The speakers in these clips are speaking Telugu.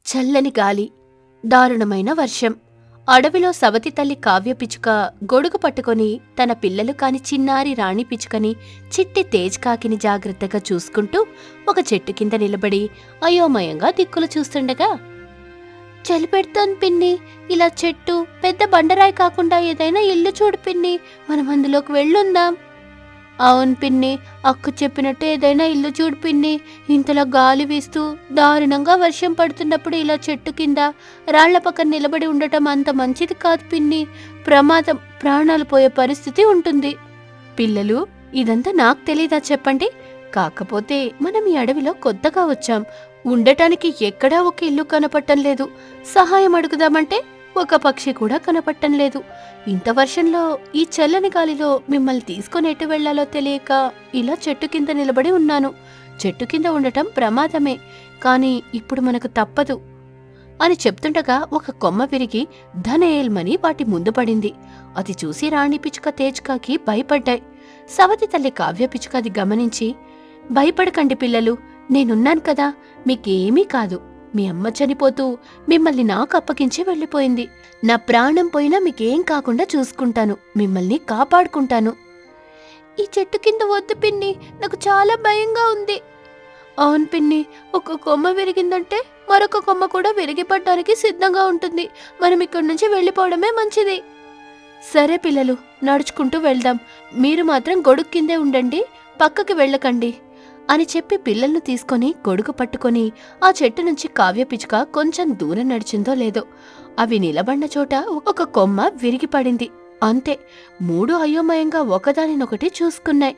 చల్లని గాలి, దారుణమైన వర్షం. అడవిలో సవతి తల్లి కావ్య పిచ్చుక గొడుగు పట్టుకొని తన పిల్లలు కాని చిన్నారి రాణి పిచ్చుకని చిట్టి తేజ్ కాకిని జాగ్రత్తగా చూసుకుంటూ ఒక చెట్టు కింద నిలబడి అయోమయంగా దిక్కులు చూస్తుండగా, చలిపెడుతోంది పిన్ని, ఇలా చెట్టు పెద్ద బండరాయి కాకుండా ఏదైనా ఇల్లు చూడు పిన్ని, మనం అందులోకి వెళ్ళుందాం. అవును పిన్ని, అక్క చెప్పినట్టు ఏదైనా ఇల్లు చూడు పిన్ని, ఇంతలా గాలి వీస్తూ దారుణంగా వర్షం పడుతున్నప్పుడు ఇలా చెట్టు కింద రాళ్ల పక్కన నిలబడి ఉండటం అంత మంచిది కాదు పిన్ని, ప్రమాదం, ప్రాణాలు పోయే పరిస్థితి ఉంటుంది. పిల్లలు, ఇదంతా నాకు తెలీదా చెప్పండి? కాకపోతే మనం ఈ అడవిలో కొత్తగా వచ్చాం, ఉండటానికి ఎక్కడా ఒక ఇల్లు కనపట్టం లేదు. సహాయం అడుగుదామంటే ఒక పక్షి కూడా కనపట్టం లేదు. ఇంత వర్షంలో ఈ చల్లని గాలిలో మిమ్మల్ని తీసుకొని ఎటు వెళ్లాలో తెలియక ఇలా చెట్టు కింద నిలబడి ఉన్నాను. చెట్టు కింద ఉండటం ప్రమాదమే, కానీ ఇప్పుడు మనకు తప్పదు అని చెప్తుండగా ఒక కొమ్మ విరిగి ధనేల్మని వాటి ముందు పడింది. అది చూసి రాణి పిచ్చుక తేజ్కాకి భయపడ్డాయి. సవతి తల్లి కావ్య పిచ్చుక అది గమనించి, భయపడకండి పిల్లలు, నేనున్నాను కదా, మీకేమీ కాదు. మీ అమ్మ చనిపోతూ మిమ్మల్ని నాకు అప్పగించి వెళ్ళిపోయింది. నా ప్రాణం పోయినా మీకేం కాకుండా చూసుకుంటాను, మిమ్మల్ని కాపాడుకుంటాను. ఈ చెట్టు కింద వద్దు పిన్ని, నాకు చాలా భయంగా ఉంది. అవును పిన్ని, ఒక కొమ్మ విరిగిందంటే మరొక కొమ్మ కూడా విరిగిపడటానికి సిద్ధంగా ఉంటుంది. మనం ఇక్కడి నుంచి వెళ్ళిపోవడమే మంచిది. సరే పిల్లలు, నడుచుకుంటూ వెళ్దాం. మీరు మాత్రం గొడుగు కిందే ఉండండి, పక్కకి వెళ్ళకండి అని చెప్పి పిల్లల్ని తీసుకొని గొడుగు పట్టుకొని ఆ చెట్టు నుంచి కావ్య పిచ్చుక కొంచెం దూరం నడిచిందో లేదో అవి నిలబడిన చోట ఒక కొమ్మ విరిగిపడింది. అంతే, మూడు అయోమయంగా ఒకదానినొకటి చూసుకున్నాయి.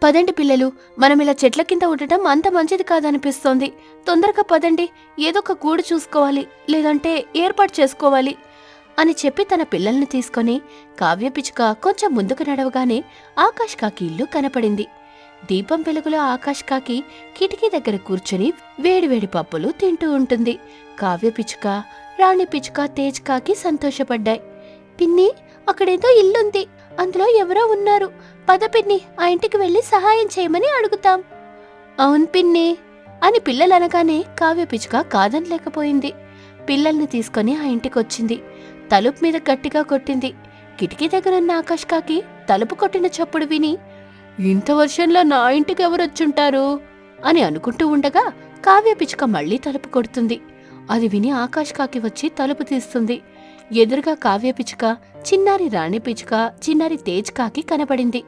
పదండి పిల్లలు, మనమిలా చెట్ల కింద ఉండటం అంత మంచిది కాదనిపిస్తోంది. తొందరగా పదండి, ఏదో ఒక గూడు చూసుకోవాలి, లేదంటే ఏర్పాటు చేసుకోవాలి అని చెప్పి తన పిల్లల్ని తీసుకొని కావ్య పిచ్చుక కొంచెం ముందుకు నడవగానే ఆకాష్ కాకి ఇల్లు కనపడింది. దీపం వెలుగులో ఆకాష్ కాకి కిటికీ దగ్గర కూర్చుని వేడివేడి పప్పులు తింటూ ఉంటుంది. కావ్య పిచ్చుక, రాణి పిచ్చుక, తేజ్ కాకి సంతోషపడ్డాయి. పిన్ని, అక్కడేదో ఇల్లుంది, అందులో ఎవరో ఉన్నారు, పద పిన్ని, ఆ ఇంటికి వెళ్లి సహాయం చేయమని అడుగుతాం. అవును పిన్ని అని పిల్లలు అనగానే కావ్య పిచ్చుక కాదనలేకపోయింది. పిల్లల్ని తీసుకొని ఆ ఇంటికొచ్చింది. తలుపు మీద గట్టిగా కొట్టింది. కిటికీ దగ్గరున్న ఆకాష్ కాకి తలుపు కొట్టిన చప్పుడు విని, ఇంత వర్షంలో నా ఇంటికి ఎవరొచ్చుంటారు అని అనుకుంటూ ఉండగా కావ్య పిచ్చుక మళ్లీ తలుపు కొడుతుంది. అది విని ఆకాష్ కాకి వచ్చి తలుపు తీస్తుంది. ఎదురుగా కావ్య పిచ్చుక, చిన్నారి రాణి పిచ్చుక, చిన్నారి తేజ్ కాకి కనపడింది.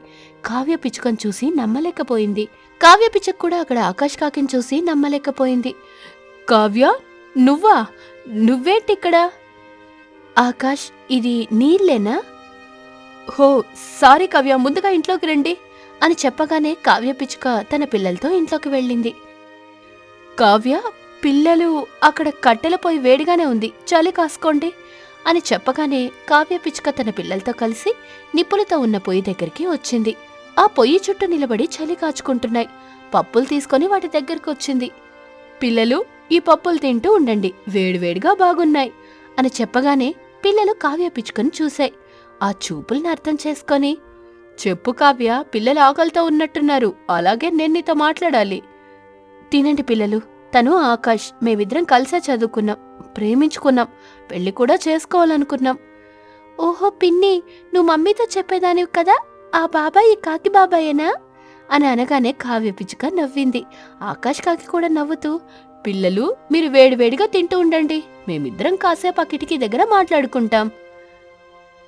కావ్య పిచ్చుకను చూసి నమ్మలేకపోయింది. కావ్య పిచ్చుక కూడా అక్కడ ఆకాష్ కాకిని చూసి నమ్మలేకపోయింది. కావ్య, నువ్వా? నువ్వేంటిక్కడ? ఆకాష్, ఇది నీళ్ళేనా? హో సారీ కావ్య, ముందుగా ఇంట్లోకి రండి అని చెప్పగానే కావ్య పిచ్చుక తన పిల్లలతో ఇంట్లోకి వెళ్ళింది. కావ్య, పిల్లలు, అక్కడ కట్టెల పొయ్యి వేడిగానే ఉంది, చలి కాసుకోండి అని చెప్పగానే కావ్య పిచ్చుక తన పిల్లలతో కలిసి నిప్పులతో ఉన్న పొయ్యి దగ్గరికి వచ్చింది. ఆ పొయ్యి చుట్టూ నిలబడి చలి కాచుకుంటున్నాయి. పప్పులు తీసుకొని వాటి దగ్గరికి వచ్చింది. పిల్లలు, ఈ పప్పులు తింటూ ఉండండి, వేడివేడిగా బాగున్నాయి అని చెప్పగానే పిల్లలు కావ్య పిచ్చుకని చూశాయి. ఆ చూపుల్ని అర్థం చేసుకొని, చెప్పు కావ్య, పిల్లలు ఆకలితో ఉన్నట్టున్నారు, అలాగే నేను నీతో మాట్లాడాలి. తినండి పిల్లలు, తను ఆకాష్, మేమిద్దరం కలిసే చదువుకున్నాం, ప్రేమించుకున్నాం, పెళ్లి కూడా చేసుకోవాలనుకున్నాం. ఓహో పిన్ని, నువ్వు మమ్మీతో చెప్పేదానివి కదా, ఆ బాబాయ్ ఈ కాకి బాబాయేనా అని అనగానే కావ్య పిచ్చుక నవ్వింది. ఆకాష్ కాకి కూడా నవ్వుతూ, పిల్లలు, మీరు వేడివేడిగా తింటూ ఉండండి, మేమిద్దరం కాసేపు ఆ కిటికీ దగ్గర మాట్లాడుకుంటాం.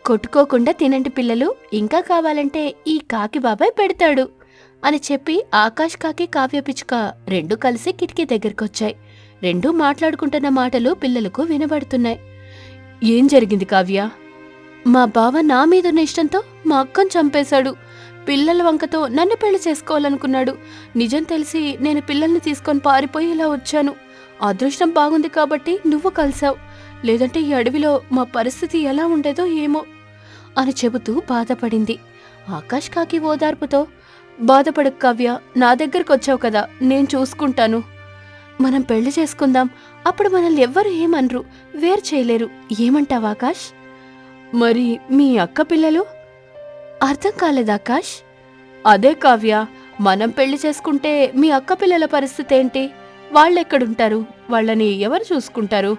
కొట్టుకోకుండా తినండి పిల్లలు, ఇంకా కావాలంటే ఈ కాకి బాబాయ్ పెడతాడు అని చెప్పి ఆకాష్ కాకి, కావ్య పిచ్చుక రెండూ కలిసి కిటికీ దగ్గరకొచ్చాయి. రెండూ మాట్లాడుకుంటున్న మాటలు పిల్లలకు వినబడుతున్నాయి. ఏం జరిగింది కావ్య? మా బావ నా మీదున్న ఇష్టంతో మా అక్కను చంపేశాడు. పిల్లల వంకతో నన్ను పెళ్లి చేసుకోవాలనుకున్నాడు. నిజం తెలిసి నేను పిల్లల్ని తీసుకొని పారిపోయి ఇలా వచ్చాను. అదృష్టం బాగుంది కాబట్టి నువ్వు కలిసావు, లేదంటే ఈ అడవిలో మా పరిస్థితి ఎలా ఉండేదో ఏమో అని చెబుతూ బాధపడింది. ఆకాష్ కాకి ఓదార్పుతో, బాధపడకు కావ్య, నా దగ్గరకు వచ్చావు కదా, నేను చూసుకుంటాను. మనం పెళ్లి చేసుకుందాం, అప్పుడు మనల్ని ఎవ్వరు ఏమనరు, వేరు చేయలేరు. ఏమంటావు ఆకాష్? మరి మీ అక్క పిల్లలు? అర్థం కాలేదు ఆకాష్. అదే కావ్య, మనం పెళ్లి చేసుకుంటే మీ అక్క పిల్లల పరిస్థితి ఏంటి? వాళ్ళెక్కడుంటారు? వాళ్ళని ఎవరు చూసుకుంటారు?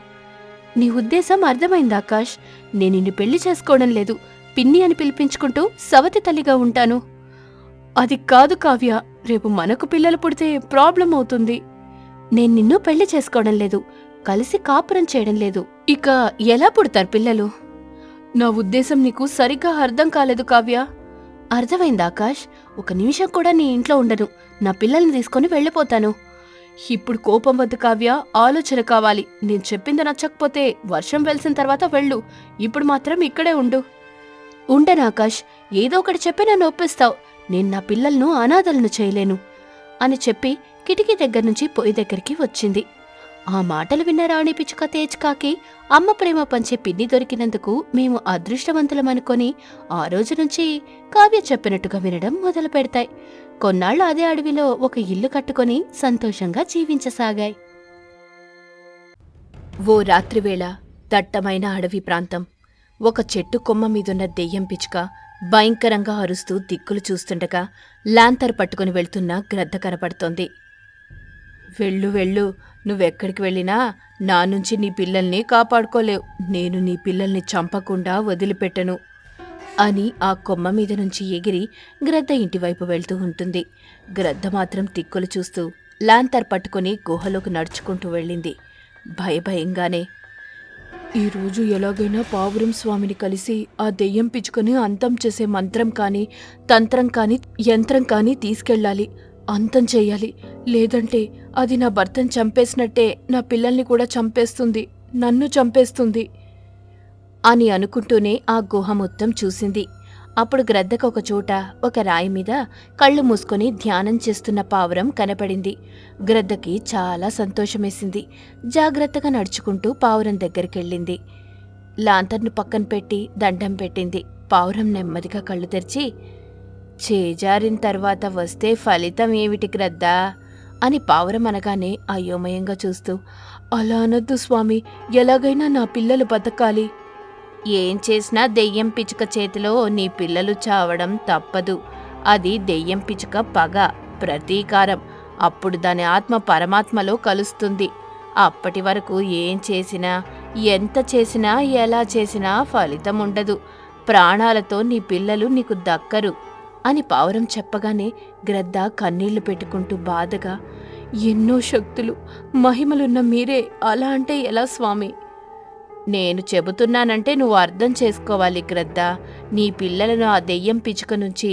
నీ ఉద్దేశం అర్థమైంది ఆకాష్. నేను నిన్ను పెళ్లి చేసుకోవడం లేదు. పిన్ని అని పిలిపించుకుంటూ సవతి తల్లిగా ఉంటాను. అది కాదు కావ్య, రేపు మనకు పిల్లలు పుడితే ప్రాబ్లం అవుతుంది. నేను నిన్ను పెళ్లి చేసుకోవడం లేదు, కలిసి కాపురం చేయడం లేదు. ఇక ఎలా పుడతారు పిల్లలు? నా ఉద్దేశం నీకు సరిగ్గా అర్థం కాలేదు కావ్య. అర్థమైంది ఆకాష్. ఒక నిమిషం కూడా నీ ఇంట్లో ఉండను. నా పిల్లల్ని తీసుకొని వెళ్ళిపోతాను. ఇప్పుడు కోపం వద్దు కావ్య, ఆలోచన కావాలి. నేను చెప్పింది నచ్చకపోతే వర్షం వెలిసిన తర్వాత వెళ్ళు. ఇప్పుడు మాత్రం ఇక్కడే ఉండు. ఉండను ఆకాష్, ఏదో ఒకటి చెప్పి నన్ను ఒప్పిస్తావు. నేను నా పిల్లలను అనాథలను చేయలేను అని చెప్పి కిటికీ దగ్గర నుంచి పొయ్యి దగ్గరికి వచ్చింది. ఆ మాటలు విన్న రాణి పిచ్చుక తేజ్కాకి అమ్మ ప్రేమ పంచే పిన్ని దొరికినందుకు మేము అదృష్టవంతులమనుకొని ఆ రోజు నుంచి కావ్య చెప్పినట్టుగా వినడం మొదలు పెడతాయి. కొన్నాళ్లు అదే అడవిలో ఒక ఇల్లు కట్టుకొని సంతోషంగా జీవించసాగాయి. ఓ రాత్రివేళ దట్టమైన అడవి ప్రాంతం. ఒక చెట్టు కొమ్మ మీదున్న దెయ్యం పిచ్చుక భయంకరంగా అరుస్తూ దిక్కులు చూస్తుండగా లాంతర్ పట్టుకుని వెళ్తున్న గ్రద్ద కనపడుతోంది. వెళ్ళు వెళ్ళు, నువ్వెక్కడికి వెళ్ళినా నా నుంచి నీ పిల్లల్ని కాపాడుకోలేవు. నేను నీ పిల్లల్ని చంపకుండా వదిలిపెట్టను అని ఆ కొమ్మ మీద నుంచి ఎగిరి గ్రద్ద ఇంటివైపు వెళ్తూ ఉంటుంది. గ్రద్ద మాత్రం దిక్కులు చూస్తూ లాంతర్ పట్టుకుని గుహలోకి నడుచుకుంటూ వెళ్ళింది భయభయంగానే. ఈరోజు ఎలాగైనా పావురం స్వామిని కలిసి ఆ దెయ్యం పిచ్చుకొని అంతం చేసే మంత్రం కానీ తంత్రం కానీ యంత్రం కానీ తీసుకెళ్ళాలి, అంతం చెయ్యాలి. లేదంటే అది నా భర్తను చంపేసినట్టే నా పిల్లల్ని కూడా చంపేస్తుంది, నన్ను చంపేస్తుంది అని అనుకుంటూనే ఆ గుహ మొత్తం చూసింది. అప్పుడు గ్రద్దకు ఒక చోట ఒక రాయి మీద కళ్ళు మూసుకొని ధ్యానం చేస్తున్న పావురం కనపడింది. గ్రద్దకి చాలా సంతోషమేసింది. జాగ్రత్తగా నడుచుకుంటూ పావురం దగ్గరికెళ్ళింది. లాంతర్ను పక్కన పెట్టి దండం పెట్టింది. పావురం నెమ్మదిగా కళ్ళు తెరిచి, చేజారిన తర్వాత వస్తే ఫలితం ఏమిటి గ్రద్దా అని పావురం అనగానే అయోమయంగా చూస్తూ, అలా అనొద్దు స్వామి, ఎలాగైనా నా పిల్లలు బతకాలి. ఏం చేసినా దెయ్యం పిచ్చుక చేతిలో నీ పిల్లలు చావడం తప్పదు. అది దెయ్యం పిచ్చుక పగ, ప్రతీకారం. అప్పుడు దాని ఆత్మ పరమాత్మలో కలుస్తుంది. అప్పటి వరకు ఏం చేసినా, ఎంత చేసినా, ఎలా చేసినా ఫలితం ఉండదు. ప్రాణాలతో నీ పిల్లలు నీకు దక్కరు అని పావురం చెప్పగానే గ్రద్ద కన్నీళ్లు పెట్టుకుంటూ బాధగా, ఎన్నో శక్తులు, మహిమలున్న మీరే అలా అంటే ఎలా స్వామి? నేను చెబుతున్నానంటే నువ్వు అర్థం చేసుకోవాలి గ్రద్ద. నీ పిల్లలను ఆ దెయ్యం పిచ్చుక నుంచి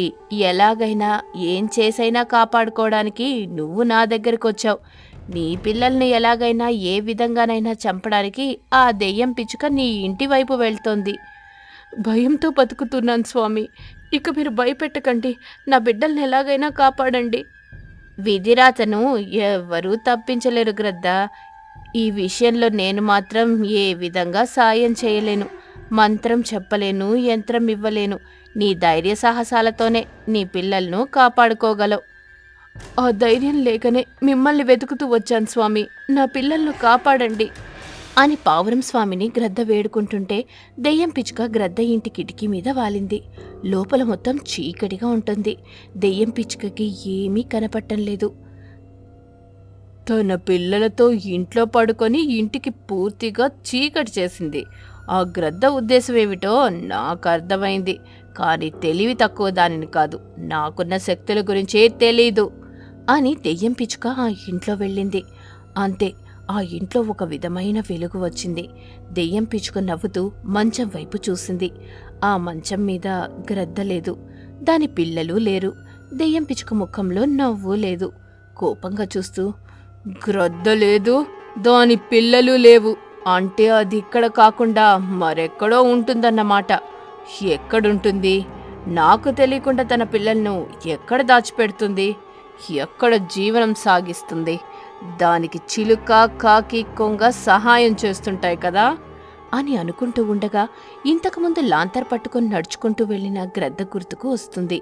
ఎలాగైనా ఏం చేసైనా కాపాడుకోవడానికి నువ్వు నా దగ్గరకొచ్చావు. నీ పిల్లల్ని ఎలాగైనా ఏ విధంగానైనా చంపడానికి ఆ దెయ్యం పిచ్చుక నీ ఇంటి వైపు వెళ్తోంది. భయంతో బతుకుతున్నాను స్వామి, ఇక మీరు భయపెట్టకండి. నా బిడ్డల్ని ఎలాగైనా కాపాడండి. విధిరాతను ఎవ్వరూ తప్పించలేరు గ్రద్ద. ఈ విషయంలో నేను మాత్రం ఏ విధంగా సాయం చేయలేను. మంత్రం చెప్పలేను, యంత్రం ఇవ్వలేను. నీ ధైర్య సాహసాలతోనే నీ పిల్లలను కాపాడుకోగలవు. ఆ ధైర్యం లేకనే మిమ్మల్ని వెతుకుతూ వచ్చాను స్వామి, నా పిల్లలను కాపాడండి అని పావురం స్వామిని గ్రద్ద వేడుకుంటుంటే దెయ్యం పిచ్చుక గ్రద్ద ఇంటి కిటికీ మీద వాలింది. లోపల మొత్తం చీకటిగా ఉంటుంది. దెయ్యం పిచ్చుకకి ఏమీ కనపడటం లేదు. తన పిల్లలతో ఇంట్లో పడుకొని ఇంటికి పూర్తిగా చీకటి చేసింది. ఆ గ్రద్ద ఉద్దేశం ఏమిటో నాకు అర్థమైంది. కానీ తెలివి తక్కువ దానిని కాదు, నాకున్న శక్తుల గురించే తెలీదు అని దెయ్యం పిచ్చుక ఆ ఇంట్లో వెళ్ళింది. అంతే, ఆ ఇంట్లో ఒక విధమైన వెలుగు వచ్చింది. దెయ్యం పిచ్చుక నవ్వుతూ మంచం వైపు చూసింది. ఆ మంచం మీద గ్రద్ద లేదు, దాని పిల్లలు లేరు. దెయ్యం పిచ్చుక ముఖంలో నవ్వు లేదు. కోపంగా చూస్తూ, గ్రద్ద లేదు, దాని పిల్లలు లేవు అంటే అది ఇక్కడ కాకుండా మరెక్కడో ఉంటుందన్నమాట. ఎక్కడుంటుంది? నాకు తెలియకుండా తన పిల్లలను ఎక్కడ దాచిపెడుతుంది? ఎక్కడ జీవనం సాగిస్తుంది? దానికి చిలుక, కాకి, కొంగ సహాయం చేస్తుంటాయి కదా అని అనుకుంటూ ఉండగా ఇంతకుముందు లాంతర్ పట్టుకొని నడుచుకుంటూ వెళ్ళిన గ్రద్ద గుర్తుకు వస్తుంది.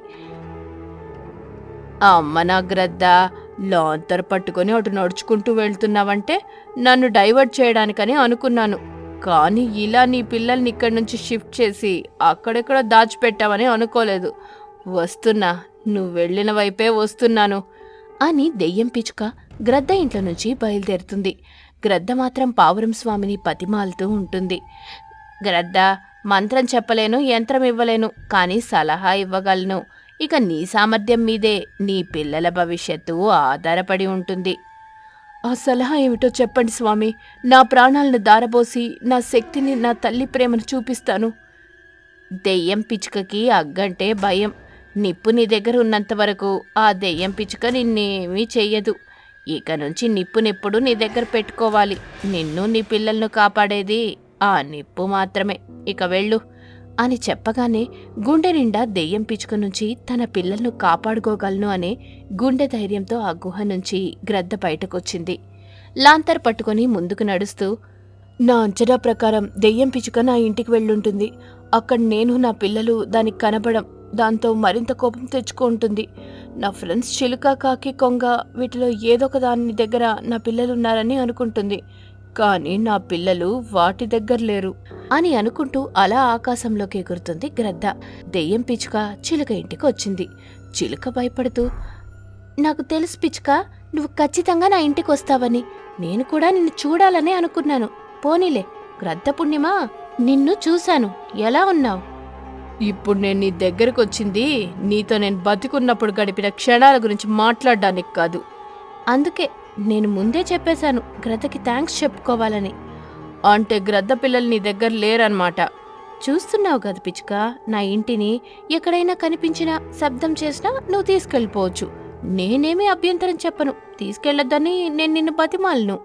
అమ్మ నా గ్రద్ద, లాంతర్ పట్టుకొని అటు నడుచుకుంటూ వెళ్తున్నావంటే నన్ను డైవర్ట్ చేయడానికని అనుకున్నాను. కానీ ఇలా నీ పిల్లల్ని ఇక్కడి నుంచి షిఫ్ట్ చేసి అక్కడెక్కడ దాచిపెట్టావని అనుకోలేదు. వస్తున్నా, నువ్వు వెళ్ళిన వైపే వస్తున్నాను అని దెయ్యం పిచ్చుక గ్రద్ద ఇంట్లో నుంచి బయలుదేరుతుంది. గ్రద్ద మాత్రం పావురం స్వామిని బతిమాలుతూ ఉంటుంది. గ్రద్ద, మంత్రం చెప్పలేను, యంత్రం ఇవ్వలేను, కానీ సలహా ఇవ్వగలను. ఇక నీ సామర్థ్యం మీదే నీ పిల్లల భవిష్యత్తు ఆధారపడి ఉంటుంది. ఆ సలహా ఏమిటో చెప్పండి స్వామి. నా ప్రాణాలను దారబోసి నా శక్తిని, నా తల్లి ప్రేమను చూపిస్తాను. దెయ్యం పిచ్చుకకి అగ్గంటే భయం. నిప్పు నీ దగ్గర ఉన్నంత వరకు ఆ దెయ్యం పిచ్చుక నిన్నేమీ చెయ్యదు. ఇక నుంచి నిప్పునెప్పుడు నీ దగ్గర పెట్టుకోవాలి. నిన్ను నీ పిల్లలను కాపాడేది ఆ నిప్పు మాత్రమే. ఇక వెళ్ళు అని చెప్పగానే గుండె నిండా దెయ్యం పిచ్చుక నుంచి తన పిల్లలను కాపాడుకోగలను అనే గుండె ధైర్యంతో ఆ గుహ నుంచి గ్రద్ద బయటకొచ్చింది. లాంతర్ పట్టుకొని ముందుకు నడుస్తూ, నా అంచనా ప్రకారం దెయ్యం పిచ్చుక నా ఇంటికి వెళ్ళుంటుంది. అక్కడ నేను, నా పిల్లలు దానికి కనబడం. దాంతో మరింత కోపం తెచ్చుకుంటుంది. నా ఫ్రెండ్స్ చిలుక, కాకి, కొంగ వీటిలో ఏదో ఒక దాని దగ్గర నా పిల్లలున్నారని అనుకుంటుంది. కానీ నా పిల్లలు వాటి దగ్గర లేరు అని అనుకుంటూ అలా ఆకాశంలోకి ఎగురుతుంది గ్రద్ద. దెయ్యం పిచ్చుక చిలుక ఇంటికి వచ్చింది. చిలుక భయపడుతూ, నాకు తెలుసు పిచ్చుక, నువ్వు ఖచ్చితంగా నా ఇంటికి వస్తావని. నేను కూడా నిన్ను చూడాలనే అనుకున్నాను. పోనీలే గ్రద్ద పుణ్యమా, నిన్ను చూశాను. ఎలా ఉన్నావు? ఇప్పుడు నేను నీ దగ్గరకు వచ్చింది నీతో నేను బతికున్నప్పుడు గడిపిన క్షణాల గురించి మాట్లాడడానికి కాదు. అందుకే నేను ముందే చెప్పేశాను గ్రద్దకి థ్యాంక్స్ చెప్పుకోవాలని. అంటే గ్రద్ద పిల్లలు నీ దగ్గర లేరన్నమాట. చూస్తున్నావు కదా పిచ్చుక, నా ఇంటిని ఎక్కడైనా కనిపించినా, శబ్దం చేసినా నువ్వు తీసుకెళ్ళిపోవచ్చు. నేనేమీ అభ్యంతరం చెప్పను. తీసుకెళ్లొద్దని నేను నిన్ను బతిమాలను.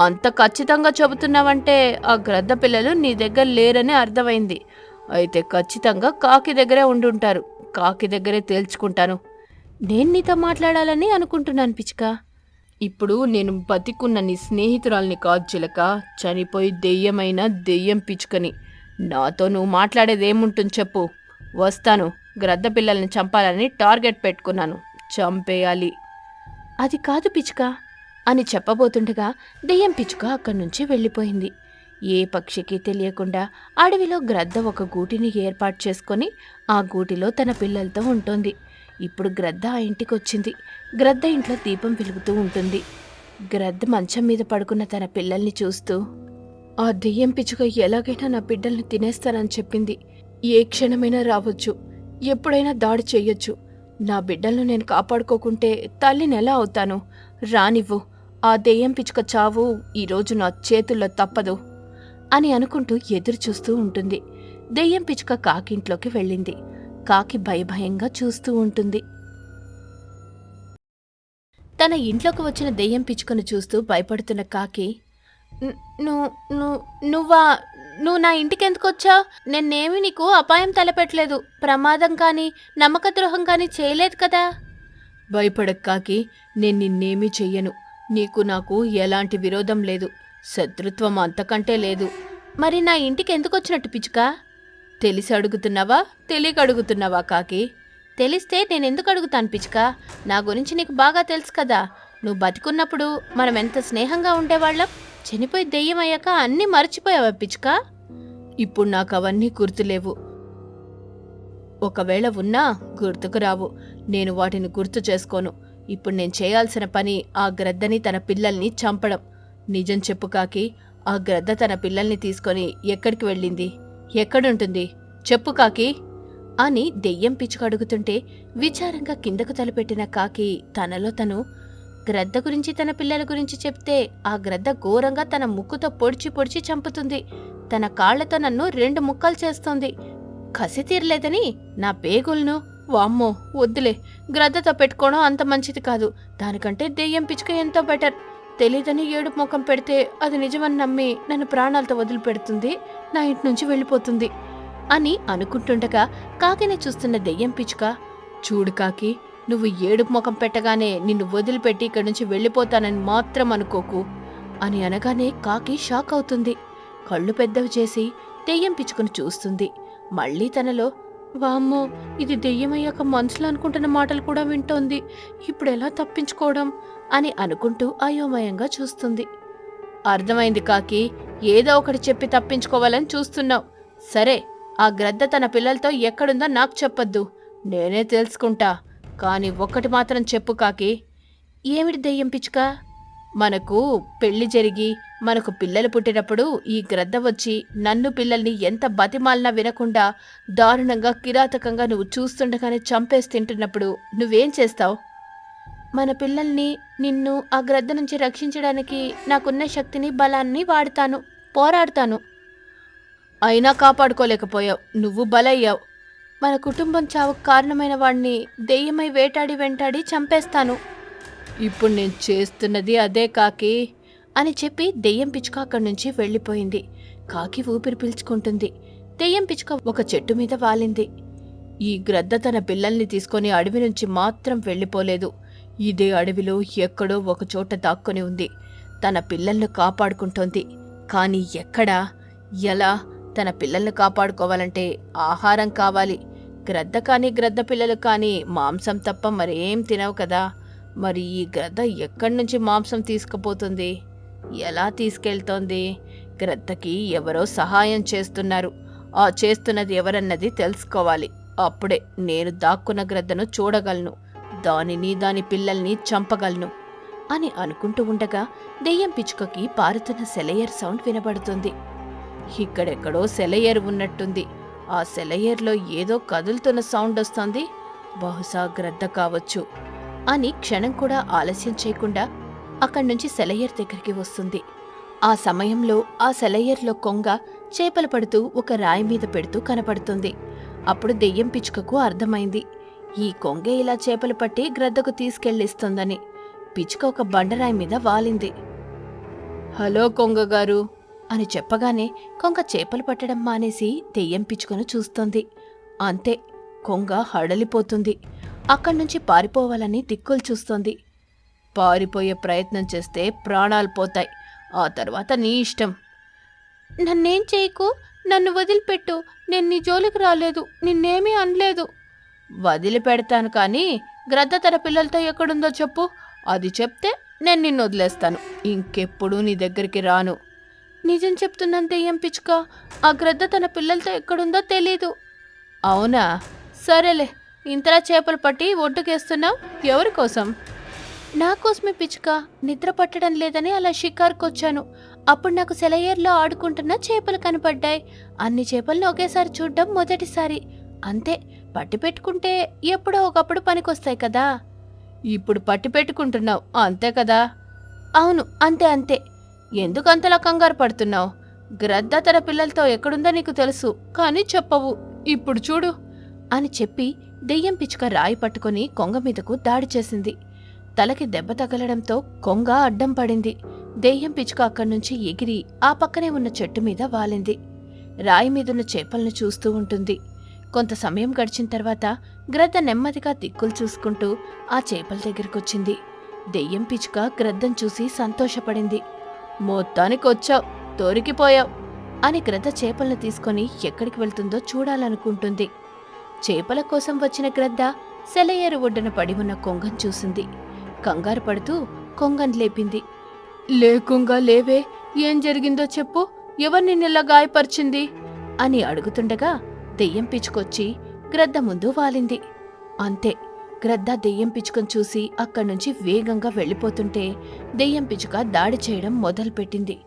అంత ఖచ్చితంగా చెబుతున్నావంటే ఆ గ్రద్ద పిల్లలు నీ దగ్గర లేరని అర్థమైంది. అయితే ఖచ్చితంగా కాకి దగ్గరే ఉండుంటారు. కాకి దగ్గరే తేల్చుకుంటాను. నేను నీతో మాట్లాడాలని అనుకుంటున్నాను పిచ్చుక. ఇప్పుడు నేను బతికున్న నీ స్నేహితురాల్ని కాదు చిలక, చనిపోయి దెయ్యమైన దెయ్యం పిచ్చుకని. నాతో నువ్వు మాట్లాడేదేముంటుంది చెప్పు. వస్తాను. గ్రద్ద పిల్లల్ని చంపాలని టార్గెట్ పెట్టుకున్నాను. చంపేయాలి. అది కాదు పిచ్చుక అని చెప్పబోతుండగా దెయ్యం పిచ్చుక అక్కడి నుంచి వెళ్ళిపోయింది. ఏ పక్షికి తెలియకుండా అడవిలో గ్రద్ద ఒక గూటిని ఏర్పాటు చేసుకొని ఆ గూటిలో తన పిల్లలతో ఉంటుంది. ఇప్పుడు గ్రద్ద ఆ ఇంటికొచ్చింది. గ్రద్ద ఇంట్లో దీపం వెలుగుతూ ఉంటుంది. గ్రద్ద మంచం మీద పడుకున్న తన పిల్లల్ని చూస్తూ, ఆ దెయ్యం పిచ్చుక ఎలాగైనా నా బిడ్డల్ని తినేస్తానని చెప్పింది. ఏ క్షణమైనా రావచ్చు, ఎప్పుడైనా దాడి చెయ్యొచ్చు. నా బిడ్డలను నేను కాపాడుకోకుంటే తల్లిని ఎలా అవుతాను? రానివ్వు. ఆ దెయ్యం పిచ్చుక చావు ఈరోజు నా చేతుల్లో తప్పదు అని అనుకుంటూ ఎదురు చూస్తూ ఉంటుంది. దెయ్యం పిచ్చుక కాకింట్లోకి వెళ్ళింది. కాకి భయభయంగా చూస్తూ ఉంటుంది. తన ఇంట్లోకి వచ్చిన దెయ్యం పిచ్చుకను చూస్తూ భయపడుతున్న కాకి, నువ్వు నా ఇంటికెందుకొచ్చావు? నేనేమి నీకు అపాయం తలపెట్టలేదు. ప్రమాదం కానీ నమ్మకద్రోహం కానీ చేయలేదు కదా. భయపడక కాకి, నేను నిన్నేమీ చెయ్యను. నీకు నాకు ఎలాంటి విరోధం లేదు. శత్రుత్వం అంతకంటే లేదు. మరి నా ఇంటికి ఎందుకు వచ్చినట్టు పిచ్చుక? తెలిసి అడుగుతున్నావా, తెలియక అడుగుతున్నావా కాకి? తెలిస్తే నేనెందుకు అడుగుతాను పిచ్చుక? నా గురించి నీకు బాగా తెలుసు కదా. నువ్వు బతికున్నప్పుడు మనం ఎంత స్నేహంగా ఉండేవాళ్ళం. చనిపోయి దెయ్యం అయ్యాక అన్నీ మర్చిపోయావా పిచ్చుక? ఇప్పుడు నాకు అవన్నీ గుర్తులేవు. ఒకవేళ ఉన్నా గుర్తుకు రావు. నేను వాటిని గుర్తు చేసుకోను. ఇప్పుడు నేను చేయాల్సిన పని ఆ గ్రద్దని తన పిల్లల్ని చంపడం. నిజం చెప్పు కాకి, ఆ గ్రద్ద తన పిల్లల్ని తీసుకొని ఎక్కడికి వెళ్ళింది? ఎక్కడుంటుంది? చెప్పు కాకి అని దెయ్యం పిచ్చుక అడుగుతుంటే విచారంగా కిందకు తలపెట్టిన కాకి తనలో తను, గ్రద్ద గురించి తన పిల్లల గురించి చెప్తే ఆ గ్రద్ద ఘోరంగా తన ముక్కుతో పొడిచి పొడిచి చంపుతుంది. తన కాళ్లతో నన్ను 2 ముక్కలు చేస్తోంది. కసి తీరలేదని నా పేగులను, వామ్మో వద్దులే, గ్రద్దతో పెట్టుకోవడం అంత మంచిది కాదు. దానికంటే దెయ్యం పిచ్చుక ఎంతో బెటర్. తెలీదని ఏడుపు ముఖం పెడితే అది నిజమని నమ్మి నన్ను ప్రాణాలతో వదిలిపెడుతుంది, నా ఇంటి నుంచి వెళ్ళిపోతుంది అని అనుకుంటుండగా కాకిని చూస్తున్న దెయ్యం పిచ్చుక, చూడు కాకి, నువ్వు ఏడుపు ముఖం పెట్టగానే నిన్ను వదిలిపెట్టి ఇక్కడి నుంచి వెళ్ళిపోతానని మాత్రం అనుకోకు అని అనగానే కాకి షాక్ అవుతుంది. కళ్ళు పెద్దవి చేసి దెయ్యం పిచ్చుకను చూస్తుంది. మళ్ళీ తనలో, వామ్మో, ఇది దెయ్యమయ్యాక మనసులో అనుకుంటున్న మాటలు కూడా వింటోంది. ఇప్పుడు ఎలా తప్పించుకోవడం అని అనుకుంటూ అయోమయంగా చూస్తుంది. అర్థమైంది కాకి, ఏదో ఒకటి చెప్పి తప్పించుకోవాలని చూస్తున్నావు. సరే, ఆ గ్రద్ద తన పిల్లలతో ఎక్కడుందో నాకు చెప్పొద్దు, నేనే తెలుసుకుంటా. కానీ ఒక్కటి మాత్రం చెప్పు కాకి, ఏమిటి దెయ్యం పిచ్చుక? మనకు పెళ్లి జరిగి మనకు పిల్లలు పుట్టినప్పుడు ఈ గ్రద్ద వచ్చి నన్ను పిల్లల్ని ఎంత బతిమాలినా వినకుండా దారుణంగా కిరాతకంగా నువ్వు చూస్తుండగానే చంపేసి తింటున్నప్పుడు నువ్వేం చేస్తావు? మన పిల్లల్ని నిన్ను ఆ గ్రద్ద నుంచి రక్షించడానికి నాకున్న శక్తిని బలాన్ని వాడతాను, పోరాడతాను. అయినా కాపాడుకోలేకపోయావు, నువ్వు బలయ్యావు. మన కుటుంబం చావుకు కారణమైన వాణ్ణి దెయ్యమై వేటాడి వెంటాడి చంపేస్తాను. ఇప్పుడు నేను చేస్తున్నది అదే కాకి అని చెప్పి దెయ్యం పిచ్చుక అక్కడి నుంచి వెళ్ళిపోయింది. కాకి ఊపిరి పీల్చుకుంటుంది. దెయ్యం పిచ్చుక ఒక చెట్టు మీద వాలింది. ఈ గ్రద్ద తన పిల్లల్ని తీసుకొని అడవి నుంచి మాత్రం వెళ్ళిపోలేదు. ఇదే అడవిలో ఎక్కడో ఒకచోట దాక్కుని ఉంది. తన పిల్లల్ని కాపాడుకుంటోంది. కాని ఎక్కడా, ఎలా? తన పిల్లల్ని కాపాడుకోవాలంటే ఆహారం కావాలి. గ్రద్ద కానీ గ్రద్ద పిల్లలు కానీ మాంసం తప్ప మరేం తినవు కదా. మరి ఈ గ్రద్ద ఎక్కడి నుంచి మాంసం తీసుకుపోతుంది? ఎలా తీసుకెళ్తోంది? గ్రద్దకి ఎవరో సహాయం చేస్తున్నారు. ఆ చేస్తున్నది ఎవరన్నది తెలుసుకోవాలి. అప్పుడే నేను దాక్కున్న గ్రద్దను చూడగలను, దానిని దాని పిల్లల్ని చంపగలను అని అనుకుంటూ ఉండగా దెయ్యం పిచ్చుకకి పారుతున్న సెలయేర్ సౌండ్ వినబడుతుంది. ఇక్కడెక్కడో సెలయేరు ఉన్నట్టుంది. ఆ సెలయేర్లో ఏదో కదులుతున్న సౌండ్ వస్తోంది. బహుశా గ్రద్ద కావచ్చు అని క్షణం కూడా ఆలస్యం చేయకుండా అక్కడి నుంచి సెలయేర్ దగ్గరికి వస్తుంది. ఆ సమయంలో ఆ సెలయేర్లో కొంగ చేపలు పడుతూ ఒక రాయి మీద పెడుతూ కనపడుతుంది. అప్పుడు దెయ్యం పిచ్చుకకు అర్థమైంది, ఈ కొంగ ఇలా చేపలు పట్టి గ్రద్దకు తీసుకెళ్ళిస్తుందని. పిచ్చుక ఒక బండరాయి మీద వాలింది. హలో కొంగగారు అని చెప్పగానే కొంగ చేపలు పట్టడం మానేసి దెయ్యం పిచ్చుకను చూస్తోంది. అంతే, కొంగ హడలిపోతుంది. అక్కడ్నుంచి పారిపోవాలని దిక్కులు చూస్తోంది. పారిపోయే ప్రయత్నం చేస్తే ప్రాణాలు పోతాయి. ఆ తర్వాత నీ ఇష్టం. నన్నేం చేయకు, నన్ను వదిలిపెట్టు. నేను నీ జోలికి రాలేదు, నిన్నేమీ అనలేదు. వదిలిపెడతాను కానీ గ్రద్ద తన పిల్లలతో ఎక్కడుందో చెప్పు. అది చెప్తే నేను నిన్ను వదిలేస్తాను. ఇంకెప్పుడు నీ దగ్గరికి రాను. నిజం చెప్తున్నాను దెయ్యం పిచ్చుక, ఆ గ్రద్ద తన పిల్లలతో ఎక్కడుందో తెలీదు. అవునా? సరేలే, ఇంతలా చేపలు పట్టి ఒడ్డుకేస్తున్నావు ఎవరి కోసం? నా కోసమే పిచ్చుక. నిద్ర పట్టడం లేదని అలా షికారుకొచ్చాను. అప్పుడు నాకు సెలయేర్లో ఆడుకుంటున్న చేపలు కనపడ్డాయి. అన్ని చేపలను ఒకేసారి చూడ్డం మొదటిసారి. అంతే, పట్టి పెట్టుకుంటే ఎప్పుడో ఒకప్పుడు పనికొస్తాయి కదా. ఇప్పుడు పట్టి పెట్టుకుంటున్నావు అంతే కదా? అవును, అంతే అంతే. ఎందుకు అంతలా కంగారు పడుతున్నావు? గ్రద్ద తన పిల్లలతో ఎక్కడుందో నీకు తెలుసు, కానీ చెప్పవు. ఇప్పుడు చూడు అని చెప్పి దెయ్యం పిచ్చుక రాయి పట్టుకుని కొంగ మీదకు దాడి చేసింది. తలకి దెబ్బ తగలడంతో కొంగ అడ్డం పడింది. దెయ్యం పిచ్చుక అక్కడ్నుంచి ఎగిరి ఆ పక్కనే ఉన్న చెట్టు మీద వాలింది. రాయి మీదున్న చేపలను చూస్తూ ఉంటుంది. కొంత సమయం గడిచిన తర్వాత గ్రద్ద నెమ్మదిగా దిక్కులు చూసుకుంటూ ఆ చేపల దగ్గరకొచ్చింది. దెయ్యం పిచ్చుక గ్రద్దను చూసి సంతోషపడింది. మొత్తానికొచ్చావు, దొరికిపోయావు అని గ్రద్ద చేపలను తీసుకొని ఎక్కడికి వెళ్తుందో చూడాలనుకుంటుంది. చేపల కోసం వచ్చిన గ్రద్ద సెలయేరు ఒడ్డున పడి ఉన్న కొంగను చూసింది. కంగారు పడుతూ కొంగను లేపింది. లేకుంగా లేవే, ఏం జరిగిందో చెప్పు. ఎవరు నిన్నెలా గాయపరిచింది అని అడుగుతుండగా దెయ్యం పిచ్చుకొచ్చి గ్రద్ద ముందు వాలింది. అంతే, గ్రద్ద దెయ్యం పిచ్చుకను చూసి అక్కడ్నుంచి వేగంగా వెళ్ళిపోతుంటే దెయ్యం పిచ్చుక దాడి చేయడం మొదలుపెట్టింది.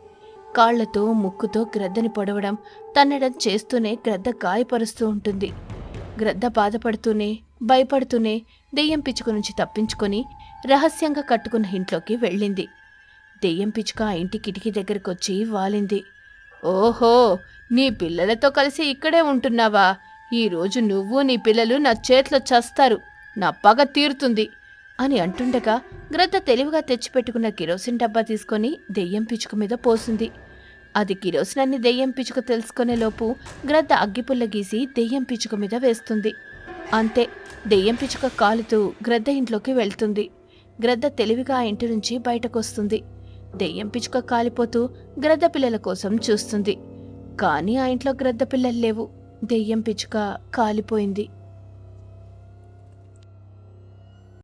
కాళ్లతో ముక్కుతో గ్రద్దని పొడవడం, తన్నడం చేస్తూనే గ్రద్ద గాయపరుస్తూ ఉంటుంది. గ్రద్ద బాధపడుతూనే భయపడుతూనే దెయ్యం పిచ్చుక నుంచి తప్పించుకొని రహస్యంగా కట్టుకున్న ఇంట్లోకి వెళ్ళింది. దెయ్యం పిచ్చుక ఆ ఇంటి కిటికీ దగ్గరకొచ్చి వాలింది. ఓహో, నీ పిల్లలతో కలిసి ఇక్కడే ఉంటున్నావా? ఈరోజు నువ్వు నీ పిల్లలు నా చేతిలో చస్తారు, నా పగ తీరుతుంది అని అంటుండగా గ్రద్ద తెలివిగా తెచ్చిపెట్టుకున్న కిరోసిన్ డబ్బా తీసుకొని దెయ్యం పిచ్చుక మీద పోసింది. అది కిరోసినాన్ని దెయ్యం పిచ్చుక తెలుసుకునేలోపు గ్రద్ద అగ్గిపుల్ల గీసి దెయ్యం పిచ్చుక మీద వేస్తుంది. అంతే, దెయ్యం పిచ్చుక కాలుతూ గ్రద్ద ఇంట్లోకి వెళ్తుంది. గ్రద్ద తెలివిగా ఆ ఇంటి నుంచి బయటకొస్తుంది. దెయ్యం పిచ్చుక కాలిపోతూ గ్రద్ద పిల్లల కోసం చూస్తుంది. కానీ ఆ ఇంట్లో గ్రద్ద పిల్లలు లేవు. దెయ్యం పిచ్చుక కాలిపోయింది.